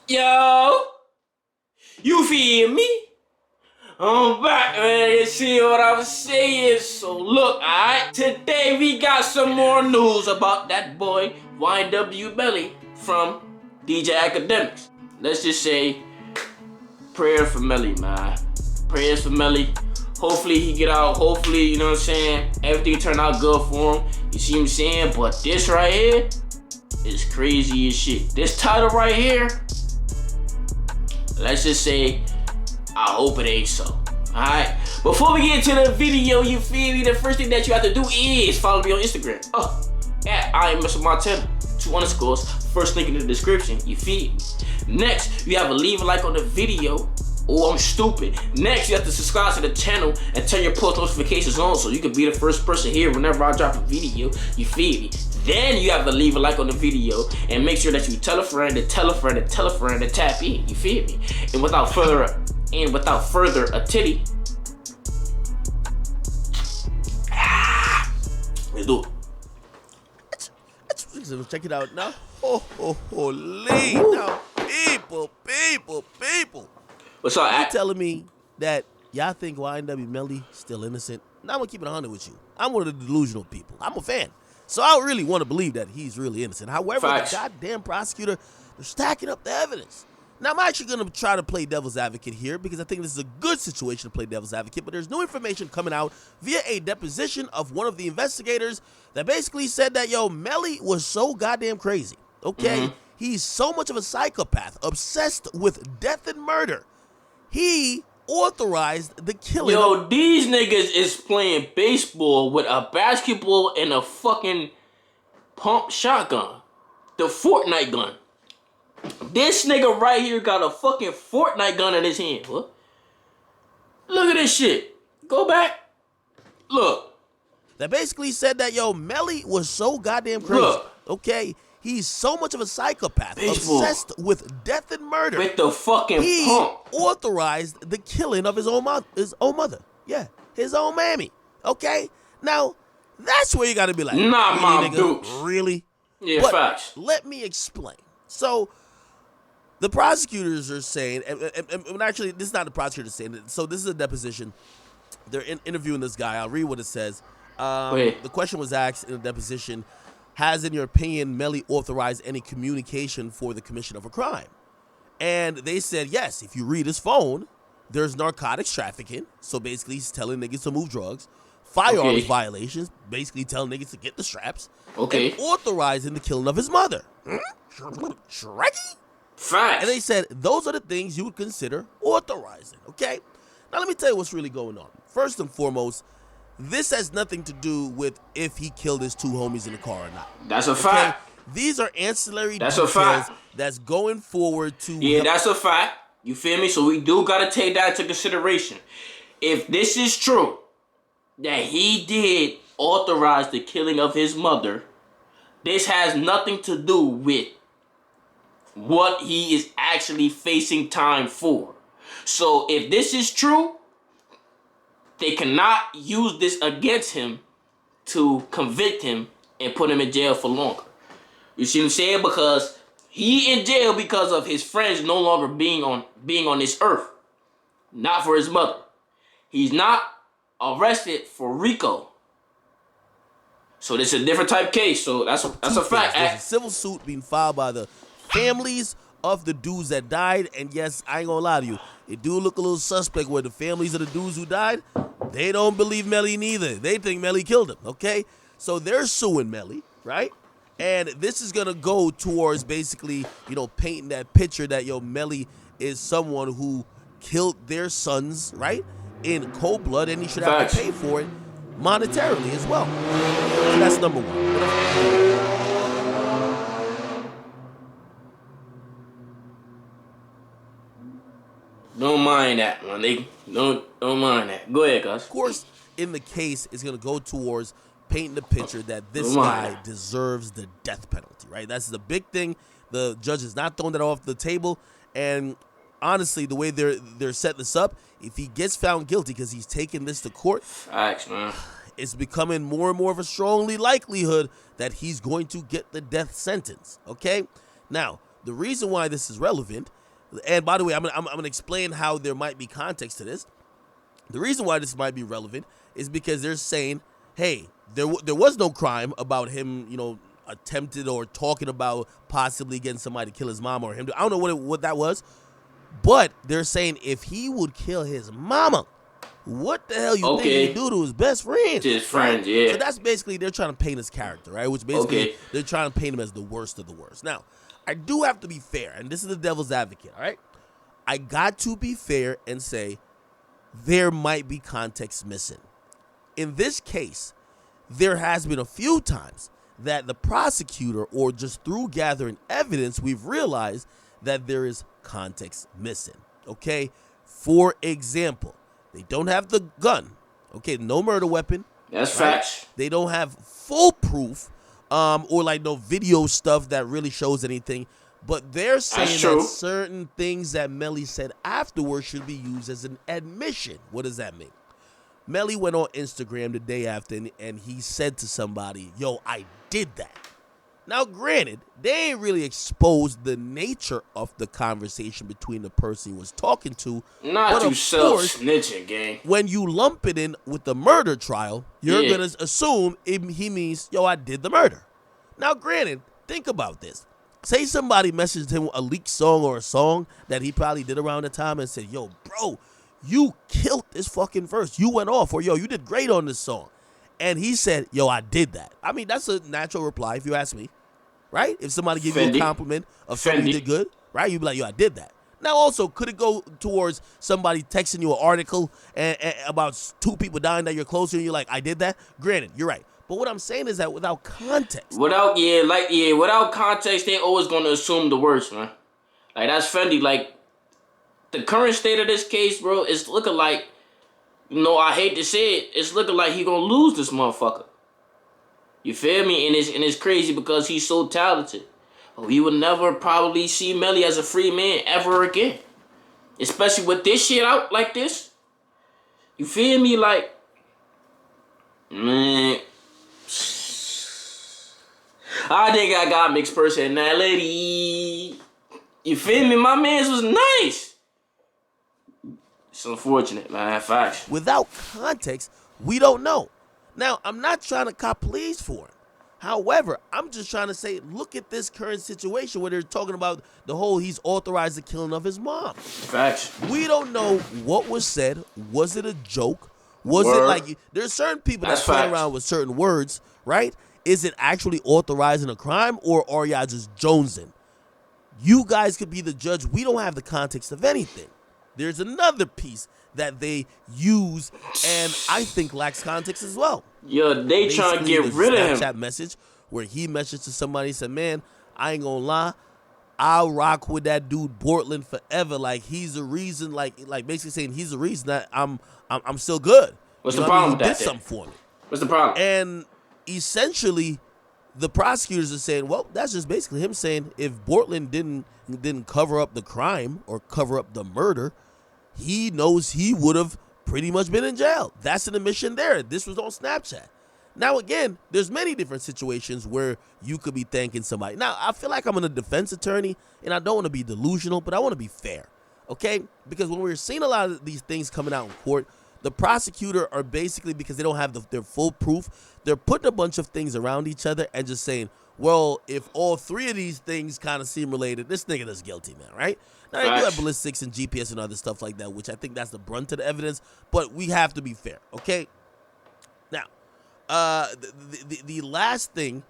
Yo, you feel me? I'm back, man. You see what I'm saying? So look, alright? Today we got some more news about that boy, YW Melly from DJ Academics. Let's just say, prayer for Melly, man. Prayers for Melly. Hopefully he get out. Hopefully, you know what I'm saying? Everything turn out good for him. You see what I'm saying? But this right here is crazy as shit. This title right here, let's just say, I hope it ain't so. Alright? Before we get into the video, you feel me? The first thing that you have to do is follow me on Instagram. At I am Mr. Montana. 2 underscores. First link in the description. You feel me? Next, you have to leave a like on the video. Oh, I'm stupid. Next, you have to subscribe to the channel and turn your post notifications on so you can be the first person here whenever I drop a video. You feel me? Then you have to leave a like on the video and make sure that you tell a friend and tell a friend and tell a friend to tap in. You feel me? And without further ado, let's do it. Check it out now. Holy now, people. What's up, You telling me that y'all think YNW Melly still innocent? Now I'm gonna keep it 100 with you. I'm one of the delusional people. I'm a fan, so I really want to believe that he's really innocent. However, Facts. the goddamn prosecutor, they're stacking up the evidence. Now I'm actually gonna try to play devil's advocate here because I think this is a good situation to play devil's advocate. But there's new information coming out via a deposition of one of the investigators that basically said that Melly was so goddamn crazy. Okay, he's so much of a psychopath, obsessed with death and murder. He authorized the killing. These niggas is playing baseball with a basketball and a fucking pump shotgun. The Fortnite gun. This nigga right here got a fucking Fortnite gun in his hand. What? Look at this shit. Go back. Look. That basically said that Melly was so goddamn crazy. Look. Okay? He's so much of a psychopath, Baseball. obsessed with death and murder. With the fucking he pump. authorized the killing of his own mother. Yeah, his own mammy. Okay? Now, that's where you gotta be like, nah, really, mom, nigga? dukes. Really? Yeah, but facts. let me explain. So, the prosecutors are saying, and actually, this is not the prosecutor saying it. So, this is a deposition. They're interviewing this guy. I'll read what it says. The question was asked in the deposition, has, in your opinion, Melly authorized any communication for the commission of a crime? And they said, yes, if you read his phone, there's narcotics trafficking. So basically, he's telling niggas to move drugs. Firearms violations, basically telling niggas to get the straps. Okay. And authorizing the killing of his mother. Shrekky? Facts. And they said, those are the things you would consider authorizing, okay? Now, let me tell you what's really going on. First and foremost, this has nothing to do with if he killed his 2 homies in the car or not. That's a fact. These are ancillary That's details a fact. that's going forward to... Yeah, that's a fact. You feel me? So we do gotta take that into consideration. If this is true, that he did authorize the killing of his mother, this has nothing to do with what he is actually facing time for. So if this is true, they cannot use this against him to convict him and put him in jail for longer. You see what I'm saying? Because he in jail because of his friends no longer being on this earth. Not for his mother. He's not arrested for RICO. So this is a different type case. So that's a fact. There's a civil suit being filed by the families of the dudes that died. And yes, I ain't gonna lie to you, it do look a little suspect where the families of the dudes who died, they don't believe Melly neither. They think Melly killed him, okay? So they're suing Melly, right? And this is gonna go towards basically, painting that picture that Melly is someone who killed their sons, right? In cold blood, and he should have to pay for it monetarily as well. So that's number one. Don't mind that, man. Don't mind that. Go ahead, guys. Of course, in the case, it's gonna go towards painting the picture that this guy deserves the death penalty, right? That's the big thing. The judge is not throwing that off the table, and honestly, the way they're setting this up, if he gets found guilty because he's taking this to court, facts, man, it's becoming more and more of a strongly likelihood that he's going to get the death sentence. Okay, now The reason why this is relevant, and by the way, I'm gonna explain how there might be context to this. The reason why this might be relevant is because they're saying, hey, there was no crime about him, attempted or talking about possibly getting somebody to kill his mom or him. I don't know what that was, but they're saying if he would kill his mama, what the hell you think he'd do to his best friend? To his friend, yeah. So that's basically, they're trying to paint his character, right? Which basically, they're trying to paint him as the worst of the worst. Now, I do have to be fair, and this is the devil's advocate, all right? I got to be fair and say there might be context missing. In this case, there has been a few times that the prosecutor, or just through gathering evidence, we've realized that there is context missing, okay? For example, they don't have the gun, okay? No murder weapon. That's right? facts. They don't have full proof, or like no video stuff that really shows anything. But they're saying that certain things that Melly said afterwards should be used as an admission. What does that mean? Melly went on Instagram the day after, and he said to somebody, yo, I did that. Now, granted, they ain't really exposed the nature of the conversation between the person he was talking to. Not to self-snitching, gang. When you lump it in with the murder trial, you're going to assume he means, yo, I did the murder. Now, granted, think about this. Say somebody messaged him a leaked song or a song that he probably did around the time and said, yo, bro, you killed this fucking verse. You went off, or yo, you did great on this song. And he said, yo, I did that. I mean, that's a natural reply if you ask me, right? If somebody gives you a compliment of something you did good, right? You'd be like, yo, I did that. Now, also, could it go towards somebody texting you an article and about two people dying that you're close to and you're like, I did that? Granted, you're right. But what I'm saying is that without context. Without context, they always going to assume the worst, man. Like, that's Fendi. Like, the current state of this case, bro, is looking like, I hate to say it, it's looking like he gonna lose this motherfucker. You feel me? And it's crazy because he's so talented. We will never probably see Melly as a free man ever again. Especially with this shit out like this. You feel me? Like, man, I think I got mixed personality. You feel me? My man's was nice. It's unfortunate, man. Facts. Without context, we don't know. Now, I'm not trying to cop pleas for him. However, I'm just trying to say, look at this current situation where they're talking about the whole he's authorized the killing of his mom. Facts. We don't know what was said. Was it a joke? Was it like, there's certain people that play around with certain words, right? Is it actually authorizing a crime, or are y'all just jonesing? You guys could be the judge. We don't have the context of anything. There's another piece that they use and I think lacks context as well. Yo, they trying to get rid of him. Snapchat message where he messaged to somebody, said, man, I ain't gonna lie, I'll rock with that dude Portland forever. Like, he's the reason, like basically saying he's the reason that I'm still good. What's the problem with that? He did something for me. What's the problem? And essentially, the prosecutors are saying, well, that's just basically him saying if Portland didn't cover up the crime or cover up the murder, he knows he would have pretty much been in jail. That's an admission there. This was on Snapchat. Now, again, there's many different situations where you could be thanking somebody. Now, I feel like I'm a defense attorney, and I don't want to be delusional, but I want to be fair, okay? Because when we're seeing a lot of these things coming out in court, the prosecutor are basically, because they don't have their full proof, they're putting a bunch of things around each other and just saying, well, if all three of these things kind of seem related, this nigga is guilty, man, right? Now, they do have ballistics and GPS and other stuff like that, which I think that's the brunt of the evidence, but we have to be fair, okay? Now, the last thing,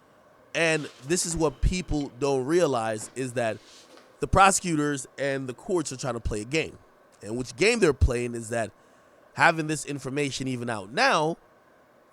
and this is what people don't realize, is that the prosecutors and the courts are trying to play a game. And which game they're playing is that having this information even out now,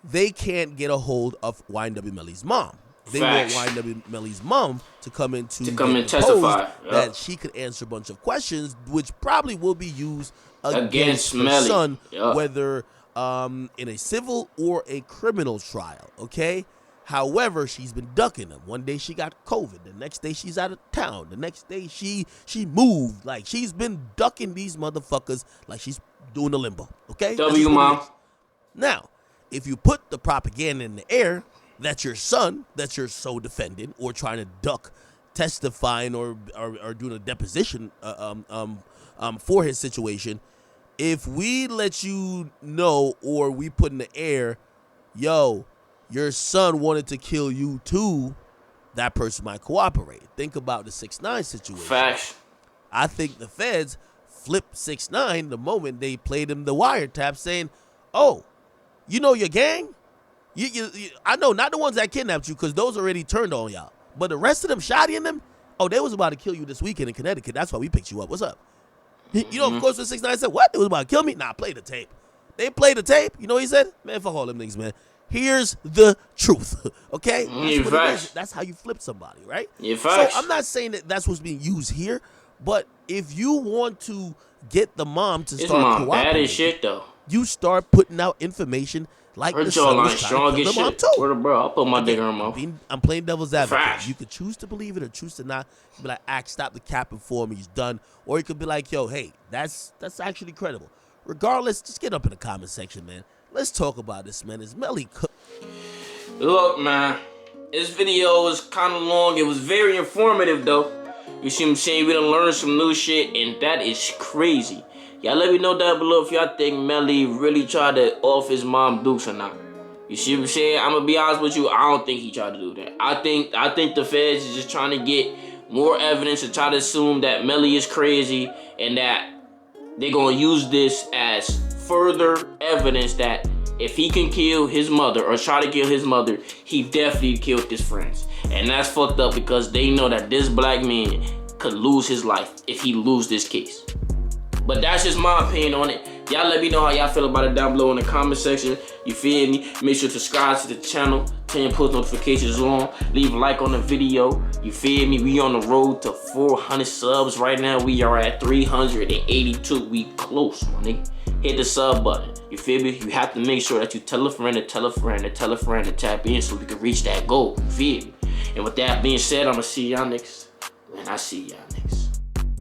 they can't get a hold of YNW Melly's mom. They want YNW Melly's mom to come in to testify that she could answer a bunch of questions, which probably will be used against her Melly. son, whether in a civil or a criminal trial, okay? However, she's been ducking them. One day she got COVID. The next day she's out of town. The next day she moved. Like, she's been ducking these motherfuckers like she's doing a limbo, okay? W, mom. Now, if you put the propaganda in the air that your son, that you're so defending or trying to duck, testifying or doing a deposition for his situation, if we let you know or we put in the air, yo, your son wanted to kill you too, that person might cooperate. Think about the 6ix9ine situation. Facts. I think the feds flipped 6ix9ine the moment they played him the wiretap, saying, "Oh, you know your gang? You I know, not the ones that kidnapped you, because those already turned on y'all. But the rest of them, Shotty and them, oh, they was about to kill you this weekend in Connecticut. That's why we picked you up. What's up?" You know, of course, when 6ix9ine said, "What? They was about to kill me?" Nah, play the tape. They played the tape. You know what he said? Man, fuck all them niggas, man. Here's the truth, okay? That's what it is. That's how you flip somebody, right? Yeah, so I'm not saying that that's what's being used here, but if you want to get the mom to start cooperating, bad as shit though. You start putting out information like her the son was strong trying to as kill the mom shit. too. Where the bro? I'll put my dick in her mouth. I'm playing devil's advocate. Facts. You could choose to believe it or choose to not. You be like, stop the capping for me. He's done. Or you could be like, yo, hey, that's actually credible. Regardless, just get up in the comment section, man. Let's talk about this, man. Is Melly cooked? Look, man, this video was kind of long. It was very informative, though. You see what I'm saying? We done learned some new shit, and that is crazy. Y'all let me know down below if y'all think Melly really tried to off his mom Dukes or not. You see what I'm saying? I'm gonna be honest with you. I don't think he tried to do that. I think the feds is just trying to get more evidence to try to assume that Melly is crazy, and that they're gonna use this as further evidence that if he can kill his mother or try to kill his mother, he definitely killed his friends. And that's fucked up because they know that this black man could lose his life if he lose this case. But that's just my opinion on it. Y'all let me know how y'all feel about it down below in the comment section. You feel me? Make sure to subscribe to the channel. Turn your post notifications on. Leave a like on the video. You feel me? We on the road to 400 subs right now. We are at 382. We close, my nigga. Hit the sub button. You feel me? You have to make sure that you tell a friend to tell a friend to tell a friend to tap in so we can reach that goal. You feel me? And with that being said, I'm gonna see y'all next. And I see y'all.